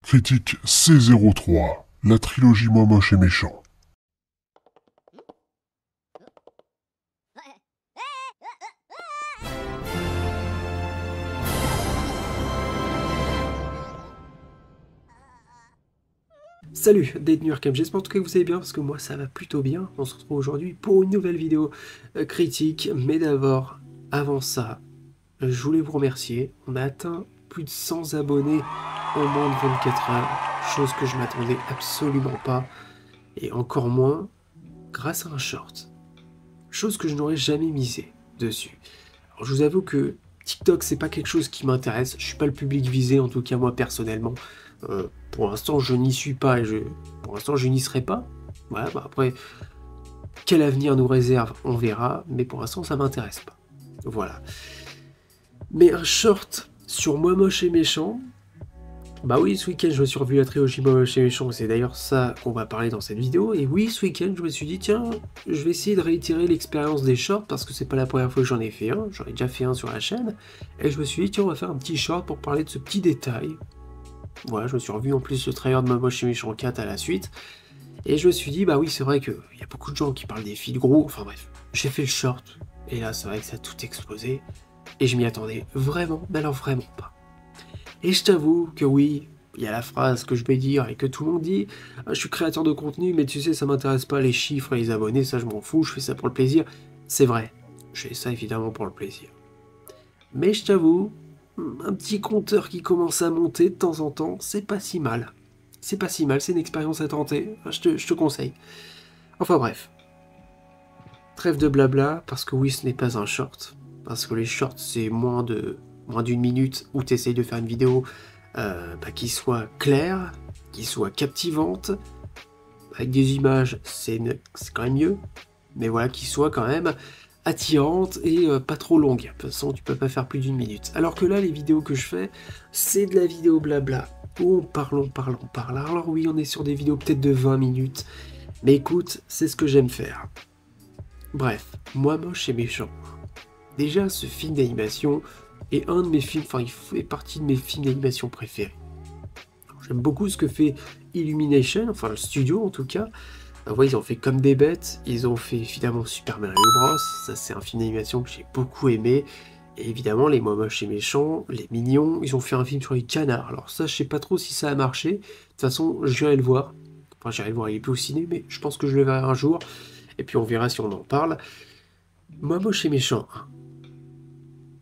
Critique C03, la trilogie Moi Moche et Méchant. Salut, détenu Arkham, j'espère en tout cas que vous allez bien, parce que moi ça va plutôt bien. On se retrouve aujourd'hui pour une nouvelle vidéo critique, mais d'abord, avant ça, je voulais vous remercier. On a atteint plus de 100 abonnés en moins de 24 heures, chose que je m'attendais absolument pas, et encore moins grâce à un short, chose que je n'aurais jamais misé dessus. Alors je vous avoue que TikTok c'est pas quelque chose qui m'intéresse, je suis pas le public visé, en tout cas moi personnellement. Pour l'instant je n'y suis pas et pour l'instant je n'y serai pas. Voilà, bah après, quel avenir nous réserve, on verra, mais pour l'instant ça m'intéresse pas. Voilà. Mais un short sur Moi Moche et Méchant, bah oui, ce week-end je me suis revu la trilogie Moi Moche et Méchant, c'est d'ailleurs ça qu'on va parler dans cette vidéo, et oui, ce week-end je me suis dit, tiens, je vais essayer de réitérer l'expérience des shorts, parce que c'est pas la première fois que j'en ai fait un, j'en ai déjà fait un sur la chaîne, et je me suis dit, tiens, on va faire un petit short pour parler de ce petit détail. Voilà, je me suis revu en plus le trailer de Moi Moche et Méchant 4 à la suite, et je me suis dit, bah oui, c'est vrai qu'il y a beaucoup de gens qui parlent des filles de gros, enfin bref, j'ai fait le short, et là c'est vrai que ça a tout explosé, et je m'y attendais vraiment, mais alors vraiment pas. Et je t'avoue que oui, il y a la phrase que je vais dire et que tout le monde dit, ah, je suis créateur de contenu, mais tu sais, ça m'intéresse pas les chiffres et les abonnés, ça je m'en fous, je fais ça pour le plaisir. C'est vrai, je fais ça évidemment pour le plaisir. Mais je t'avoue, un petit compteur qui commence à monter de temps en temps, c'est pas si mal. C'est pas si mal, c'est une expérience à tenter, enfin, je te conseille. Enfin bref, trêve de blabla, parce que oui, ce n'est pas un short. Parce que les shorts, c'est moins d'une minute où tu essayes de faire une vidéo qui soit claire, qui soit captivante, avec des images, c'est quand même mieux, mais voilà, qui soit quand même attirante et pas trop longue. De toute façon, tu peux pas faire plus d'une minute. Alors que là, les vidéos que je fais, c'est de la vidéo blabla. On parle, on parle, on parle. Alors oui, on est sur des vidéos peut-être de 20 minutes, mais écoute, c'est ce que j'aime faire. Bref, Moi Moche et Méchant. Déjà, ce film d'animation est un de mes films, enfin il fait partie de mes films d'animation préférés. J'aime beaucoup ce que fait Illumination, enfin le studio en tout cas. Ouais, ils ont fait Comme des bêtes, ils ont fait évidemment Super Mario Bros, ça c'est un film d'animation que j'ai beaucoup aimé. Et évidemment les Moi Moches et Méchants, les Mignons, ils ont fait un film sur les canards. Alors ça je sais pas trop si ça a marché, de toute façon j'irai le voir. Enfin j'irai le voir, il est plus au ciné, mais je pense que je le verrai un jour. Et puis on verra si on en parle. Moi Moche et Méchant,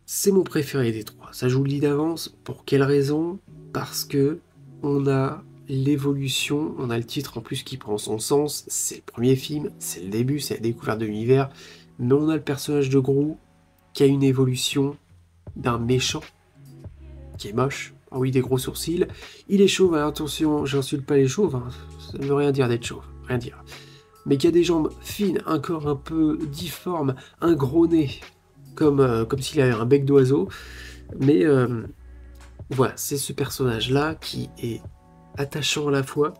c'est mon préféré des trois. Ça, je vous le dis d'avance. Pour quelle raison? Parce que on a l'évolution, on a le titre en plus qui prend son sens. C'est le premier film, c'est le début, c'est la découverte de l'univers. Mais on a le personnage de Gru qui a une évolution d'un méchant qui est moche. Ah oui, des gros sourcils. Il est chauve, alors attention, j'insulte pas les chauves, hein. Ça ne veut rien dire d'être chauve, rien dire. Mais qui a des jambes fines, un corps un peu difforme, un gros nez, comme s'il avait un bec d'oiseau. Mais voilà, c'est ce personnage-là qui est attachant à la fois,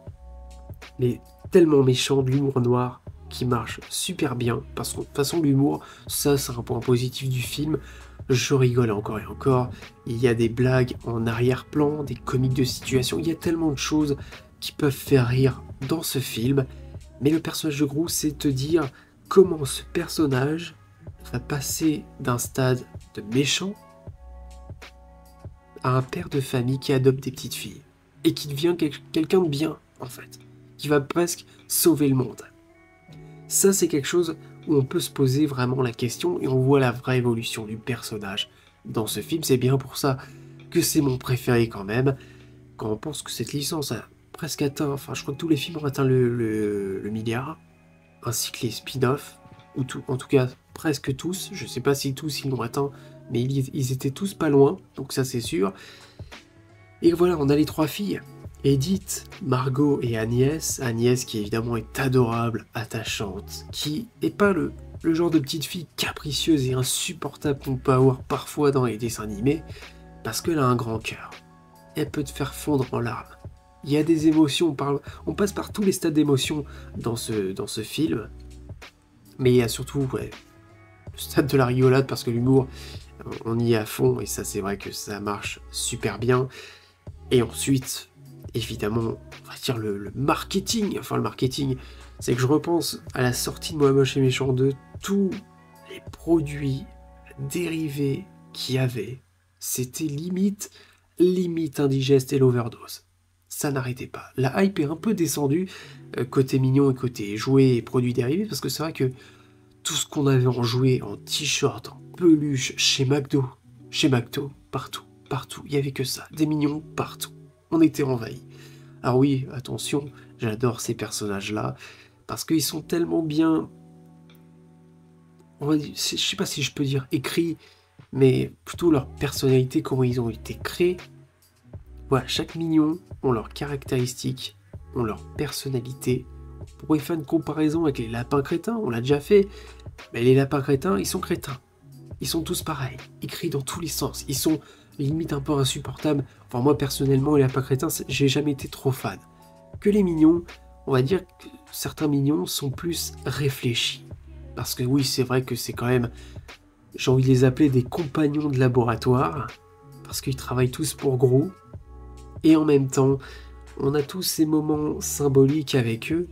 mais tellement méchant, de l'humour noir qui marche super bien. Parce que de toute façon, l'humour, ça c'est un point positif du film. Je rigole encore et encore. Il y a des blagues en arrière-plan, des comiques de situation. Il y a tellement de choses qui peuvent faire rire dans ce film. Mais le personnage de Gru, c'est te dire comment ce personnage va passer d'un stade de méchant à un père de famille qui adopte des petites filles. Et qui devient quelqu'un de bien, en fait. Qui va presque sauver le monde. Ça, c'est quelque chose où on peut se poser vraiment la question et on voit la vraie évolution du personnage dans ce film. C'est bien pour ça que c'est mon préféré quand même. Quand on pense que cette licence a presque atteint, enfin je crois que tous les films ont atteint le milliard, ainsi que les spin-offs, ou en tout cas presque tous, je sais pas si tous ils l'ont atteint, mais ils étaient tous pas loin, donc ça c'est sûr. Et voilà, on a les trois filles, Edith, Margot et Agnès. Agnès qui évidemment est adorable, attachante, qui est pas le genre de petite fille capricieuse et insupportable qu'on peut avoir parfois dans les dessins animés, parce qu'elle a un grand cœur. Elle peut te faire fondre en larmes. Il y a des émotions, on passe par tous les stades d'émotion dans ce film, mais il y a surtout le stade de la rigolade, parce que l'humour, on y est à fond, et ça c'est vrai que ça marche super bien. Et ensuite, évidemment, on va dire le marketing. Enfin, le marketing, c'est que je repense à la sortie de Moi Moche et Méchant 2, tous les produits dérivés qu'il y avait, c'était limite indigeste et l'overdose. Ça n'arrêtait pas. La hype est un peu descendue, côté mignon et côté jouets et produits dérivés, parce que c'est vrai que tout ce qu'on avait en jouets, en t-shirt, en peluche, chez McDo, partout, il y avait que ça, des mignons partout. On était envahis. Alors oui, attention, j'adore ces personnages-là, parce qu'ils sont tellement bien, on va dire, je sais pas si je peux dire écrits, mais plutôt leur personnalité, comment ils ont été créés. Voilà, chaque mignon ont leurs caractéristiques, ont leur personnalité. On pourrait faire une comparaison avec les lapins crétins, on l'a déjà fait, mais les lapins crétins, ils sont crétins. Ils sont tous pareils, ils crient dans tous les sens, ils sont limite un peu insupportables. Enfin moi personnellement, les lapins crétins, j'ai jamais été trop fan. Que les mignons, on va dire que certains mignons sont plus réfléchis. Parce que oui, c'est vrai que c'est quand même, j'ai envie de les appeler des compagnons de laboratoire, parce qu'ils travaillent tous pour Gru, et en même temps, on a tous ces moments symboliques avec eux,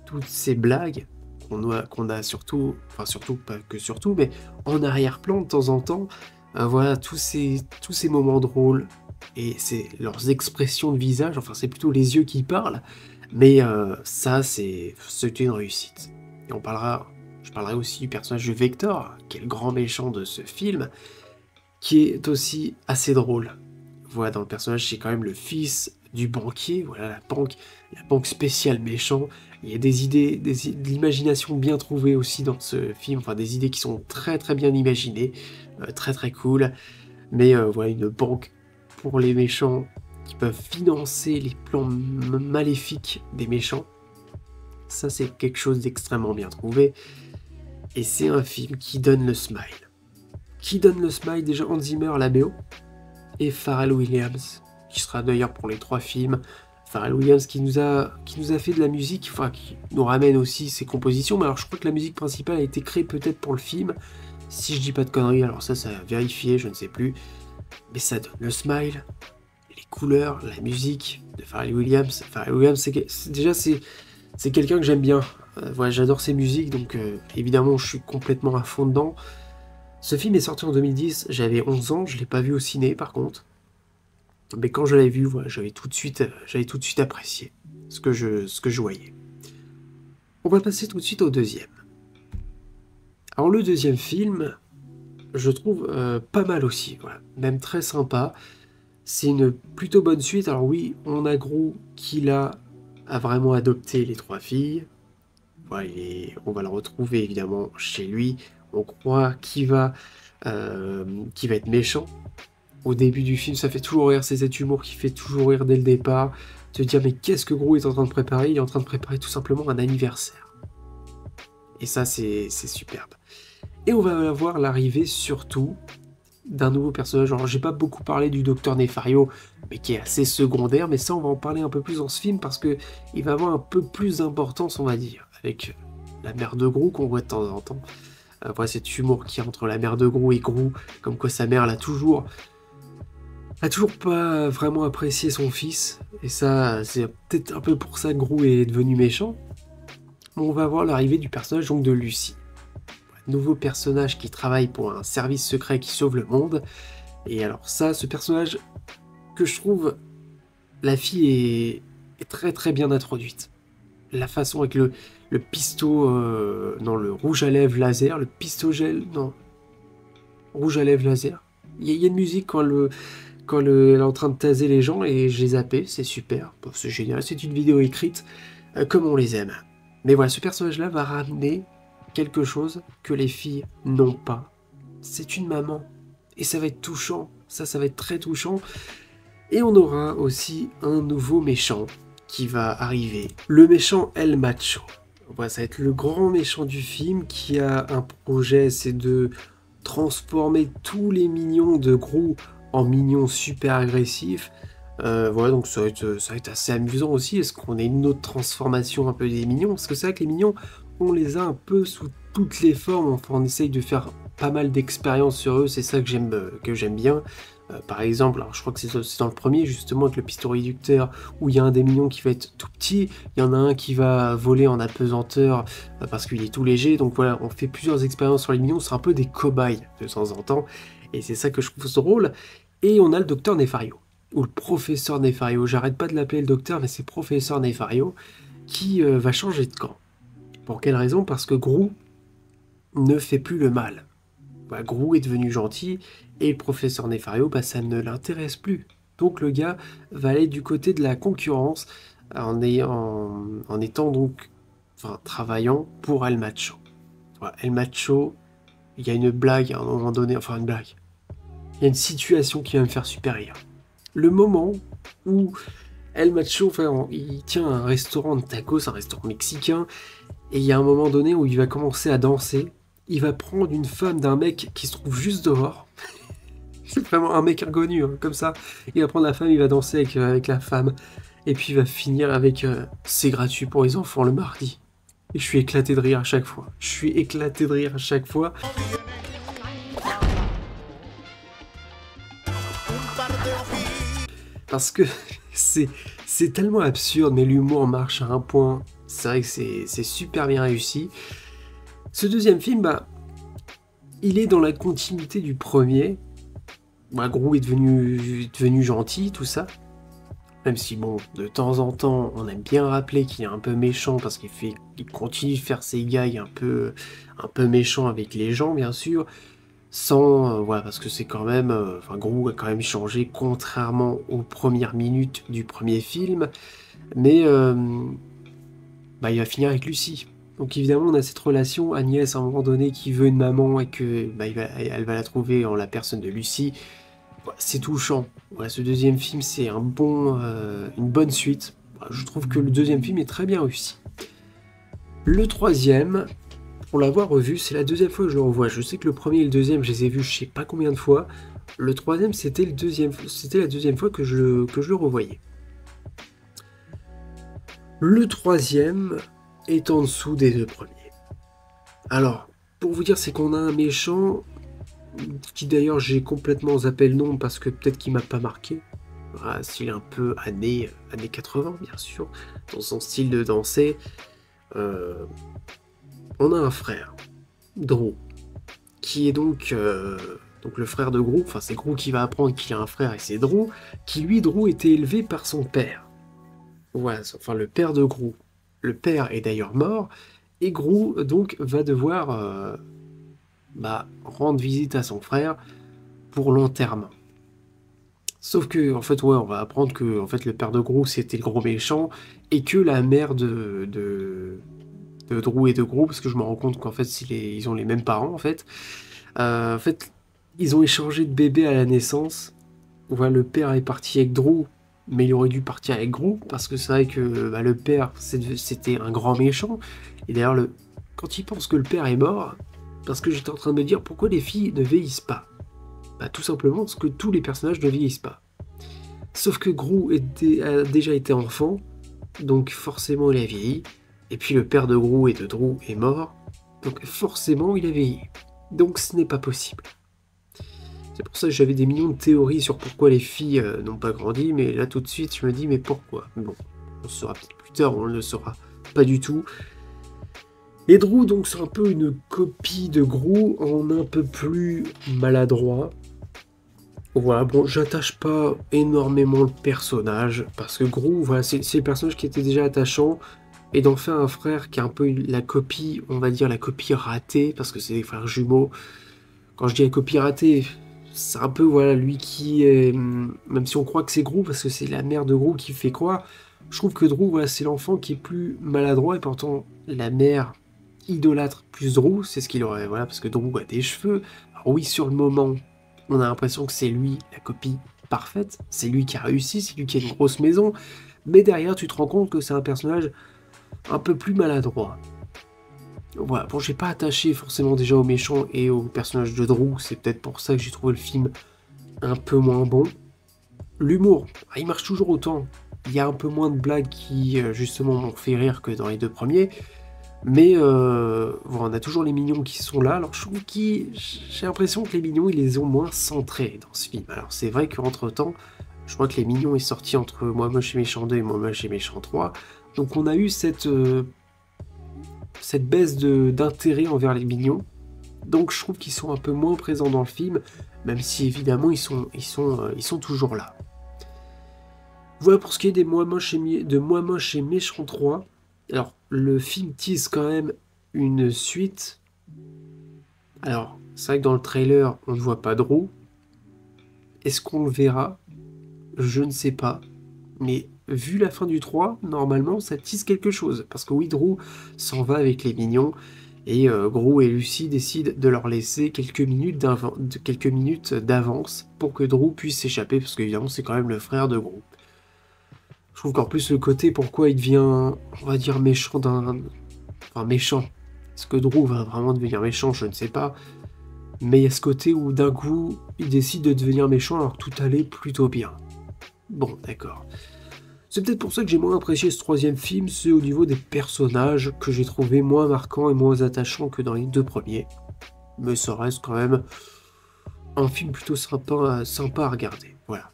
toutes ces blagues qu'on a surtout, enfin surtout, pas que surtout, mais en arrière-plan de temps en temps, voilà, tous ces moments drôles, et c'est leurs expressions de visage, enfin c'est plutôt les yeux qui parlent, mais ça c'est une réussite. Et je parlerai aussi du personnage de Vector, qui est le grand méchant de ce film, qui est aussi assez drôle. Voilà, dans le personnage, c'est quand même le fils du banquier, voilà, la banque spéciale méchant. Il y a des idées, de l'imagination bien trouvée aussi dans ce film, enfin des idées qui sont très très bien imaginées, très très cool. Mais voilà, une banque pour les méchants qui peuvent financer les plans maléfiques des méchants. Ça, c'est quelque chose d'extrêmement bien trouvé. Et c'est un film qui donne le smile. Qui donne le smile, déjà Hans Zimmer à la BO, et Pharrell Williams, qui sera d'ailleurs pour les 3 films. Pharrell Williams qui nous a fait de la musique, enfin qui nous ramène aussi ses compositions, mais alors je crois que la musique principale a été créée peut-être pour le film, si je dis pas de conneries, alors ça a vérifié, je ne sais plus, mais ça donne le smile, les couleurs, la musique de Pharrell Williams. Pharrell Williams, c'est quelqu'un que j'aime bien, voilà, j'adore ses musiques, donc évidemment je suis complètement à fond dedans. Ce film est sorti en 2010, j'avais 11 ans, je l'ai pas vu au ciné par contre. Mais quand je l'avais vu, voilà, j'avais tout de suite apprécié ce que je voyais. On va passer tout de suite au deuxième. Alors le deuxième film, je trouve pas mal aussi, voilà, même très sympa. C'est une plutôt bonne suite. Alors oui, on a Gru qui là a vraiment adopté les 3 filles. Voilà, on va le retrouver évidemment chez lui. On croit qu'il va être méchant. Au début du film, ça fait toujours rire, c'est cet humour qui fait toujours rire dès le départ. Te dire, mais qu'est-ce que Gru est en train de préparer? Il est en train de préparer tout simplement un anniversaire. Et ça, c'est superbe. Et on va avoir l'arrivée surtout d'un nouveau personnage. Alors, j'ai pas beaucoup parlé du Docteur Nefario, mais qui est assez secondaire, mais ça, on va en parler un peu plus dans ce film, parce que il va avoir un peu plus d'importance, on va dire, avec la mère de Gru qu'on voit de temps en temps. Voilà, cet humour qui est entre la mère de Gru et Gru, comme quoi sa mère l'a toujours pas vraiment apprécié son fils, et ça, c'est peut-être un peu pour ça que Gru est devenu méchant. On va voir l'arrivée du personnage donc de Lucie. Nouveau personnage qui travaille pour un service secret qui sauve le monde. Et alors ça, ce personnage que je trouve, la fille est très très bien introduite. La façon avec le pisto, non, le rouge à lèvres laser, le pisto gel, non, rouge à lèvres laser. Il y a une musique quand elle est en train de taser les gens, et je les zappé, c'est super, bon, c'est génial, c'est une vidéo écrite comme on les aime. Mais voilà, ce personnage-là va ramener quelque chose que les filles n'ont pas. C'est une maman, et ça va être touchant, ça va être très touchant. Et on aura aussi un nouveau méchant qui va arriver, le méchant El Macho. Voilà, ça va être le grand méchant du film qui a un projet, c'est de transformer tous les mignons de Gru en mignons super agressifs. Voilà, donc ça va être assez amusant aussi. Est-ce qu'on a une autre transformation un peu des mignons? Parce que c'est vrai que les mignons, on les a un peu sous toutes les formes. Enfin, on essaye de faire pas mal d'expériences sur eux. C'est ça que j'aime bien. Par exemple, alors je crois que c'est dans le premier justement avec le piston réducteur où il y a un des minions qui va être tout petit, il y en a un qui va voler en apesanteur parce qu'il est tout léger, donc voilà, on fait plusieurs expériences sur les minions, c'est un peu des cobayes de temps en temps, et c'est ça que je trouve drôle. Et on a le docteur Nefario, ou le professeur Nefario, j'arrête pas de l'appeler le docteur, mais c'est professeur Nefario, qui va changer de camp. Pour quelle raison? Parce que Grou ne fait plus le mal. Bah, Grou est devenu gentil, et le professeur Nefario, bah, ça ne l'intéresse plus. Donc le gars va aller du côté de la concurrence en étant donc, enfin, travaillant pour El Macho. Voilà, El Macho, il y a une blague à un moment donné, enfin une blague. Il y a une situation qui va me faire super rire. Le moment où El Macho, enfin, il tient un restaurant de tacos, un restaurant mexicain, et il y a un moment donné où il va commencer à danser. Il va prendre une femme d'un mec qui se trouve juste dehors. C'est vraiment un mec inconnu, hein, comme ça. Il va prendre la femme, il va danser avec la femme. Et puis il va finir avec c'est gratuit pour les enfants le mardi. Et je suis éclaté de rire à chaque fois. Je suis éclaté de rire à chaque fois. Parce que c'est tellement absurde, mais l'humour marche à un point. C'est vrai que c'est super bien réussi. Ce deuxième film, bah, il est dans la continuité du premier. Bah, Grou est devenu gentil, tout ça. Même si, bon, de temps en temps, on aime bien rappeler qu'il est un peu méchant parce il continue de faire ses gags un peu méchants avec les gens, bien sûr. Sans, voilà, parce que c'est quand même, enfin, Grou a quand même changé contrairement aux premières minutes du premier film. Mais, bah, il va finir avec Lucie. Donc évidemment, on a cette relation Agnès à un moment donné qui veut une maman et que bah, elle va la trouver en la personne de Lucie. C'est touchant. Ouais, ce deuxième film, c'est une bonne suite. Je trouve que le deuxième film est très bien réussi. Le troisième, pour l'avoir revu, c'est la deuxième fois que je le revois. Je sais que le premier et le deuxième, je les ai vus je sais pas combien de fois. Le troisième, c'était la deuxième fois que je le revoyais. Le troisième est en dessous des deux premiers. Alors, pour vous dire, c'est qu'on a un méchant qui d'ailleurs j'ai complètement zappé le nom parce que peut-être qu'il m'a pas marqué. Voilà, style un peu années 80 bien sûr, dans son style de danser. On a un frère, Drou, qui est donc le frère de Grou, enfin c'est Grou qui va apprendre qu'il a un frère et c'est Drou, qui lui, Drou, était élevé par son père. Voilà, enfin le père de Grou. Le père est d'ailleurs mort, et Grou donc va devoir rendre visite à son frère pour l'enterrement. Sauf que, en fait, ouais, on va apprendre que en fait, le père de Grou, c'était le gros méchant, et que la mère de Drou et de Grou, parce que je me rends compte qu'en fait, ils ont les mêmes parents, en fait, ils ont échangé de bébé à la naissance. Voilà, le père est parti avec Drou, mais il aurait dû partir avec Grou, parce que c'est vrai que bah, le père, c'était un grand méchant, et d'ailleurs, quand il pense que le père est mort, parce que j'étais en train de me dire pourquoi les filles ne vieillissent pas. Bah, tout simplement parce que tous les personnages ne vieillissent pas. Sauf que Grou a déjà été enfant, donc forcément il a vieilli. Et puis le père de Grou et de Drou est mort, donc forcément il a vieilli. Donc ce n'est pas possible. C'est pour ça que j'avais des millions de théories sur pourquoi les filles n'ont pas grandi, mais là tout de suite je me dis mais pourquoi? Bon, on le saura peut-être plus tard, on ne le saura pas du tout. Et Drou, donc, c'est un peu une copie de Grou en un peu plus maladroit. Voilà, bon, j'attache pas énormément le personnage, parce que Grou, voilà, c'est le personnage qui était déjà attachant, et d'en faire un frère qui est un peu la copie, on va dire la copie ratée, parce que c'est des frères jumeaux. Quand je dis la copie ratée, c'est un peu, voilà, lui qui est... Même si on croit que c'est Grou, parce que c'est la mère de Grou qui fait croire, je trouve que Drou, voilà, c'est l'enfant qui est plus maladroit, et pourtant, la mère idolâtre plus Drou, c'est ce qu'il aurait, voilà, parce que Drou a des cheveux. Alors oui, sur le moment, on a l'impression que c'est lui la copie parfaite, c'est lui qui a réussi, c'est lui qui a une grosse maison, mais derrière tu te rends compte que c'est un personnage un peu plus maladroit. Voilà, bon, j'ai pas attaché forcément déjà aux méchants et au personnage de Drou, c'est peut-être pour ça que j'ai trouvé le film un peu moins bon. L'humour, il marche toujours autant, il y a un peu moins de blagues qui justement m'ont fait rire que dans les deux premiers. Mais bon, on a toujours les mignons qui sont là. Alors je trouve j'ai l'impression que les mignons, ils les ont moins centrés dans ce film. Alors c'est vrai qu'entre-temps, je crois que les mignons est sorti entre Moi Moche et Méchant 2 et Moi Moche et Méchant 3. Donc on a eu cette baisse d'intérêt envers les mignons. Donc je trouve qu'ils sont un peu moins présents dans le film, même si évidemment ils sont toujours là. Voilà pour ce qui est de Moi Moche et Méchant 3. Alors, le film tease quand même une suite. Alors, c'est vrai que dans le trailer, on ne voit pas Drew. Est-ce qu'on le verra? Je ne sais pas. Mais vu la fin du 3, normalement, ça tease quelque chose. Parce que oui, Drew s'en va avec les mignons. Et Gru et Lucy décident de leur laisser quelques minutes d'avance pour que Drew puisse s'échapper. Parce qu'évidemment, c'est quand même le frère de Gru. Je trouve qu'en plus, le côté pourquoi il devient, on va dire, méchant Enfin, méchant. Est-ce que Drew va vraiment devenir méchant? Je ne sais pas. Mais il y a ce côté où d'un coup, il décide de devenir méchant alors que tout allait plutôt bien. Bon, d'accord. C'est peut-être pour ça que j'ai moins apprécié ce troisième film, c'est au niveau des personnages que j'ai trouvé moins marquants et moins attachants que dans les deux premiers. Mais ça reste quand même un film plutôt sympa à regarder. Voilà.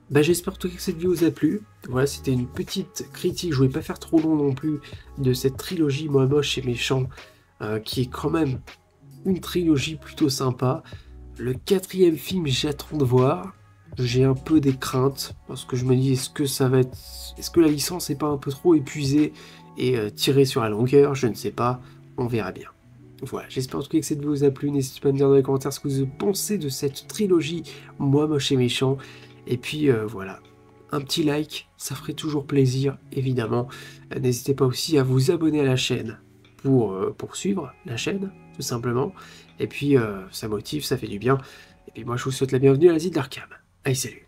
Bah, j'espère en tout cas que cette vidéo vous a plu. Voilà, c'était une petite critique, je voulais pas faire trop long non plus, de cette trilogie Moi Moche et Méchant, qui est quand même une trilogie plutôt sympa. Le quatrième film, j'attends de voir. J'ai un peu des craintes, parce que je me dis, est-ce que la licence n'est pas un peu trop épuisée et tirée sur la longueur? Je ne sais pas, on verra bien. Voilà, j'espère en tout cas que cette vidéo vous a plu. N'hésitez pas à me dire dans les commentaires ce que vous pensez de cette trilogie Moi Moche et Méchant. Et puis voilà, un petit like, ça ferait toujours plaisir, évidemment. N'hésitez pas aussi à vous abonner à la chaîne pour suivre la chaîne, tout simplement. Et puis ça motive, ça fait du bien. Et puis moi je vous souhaite la bienvenue à l'Asile d'Arkham. Allez, salut!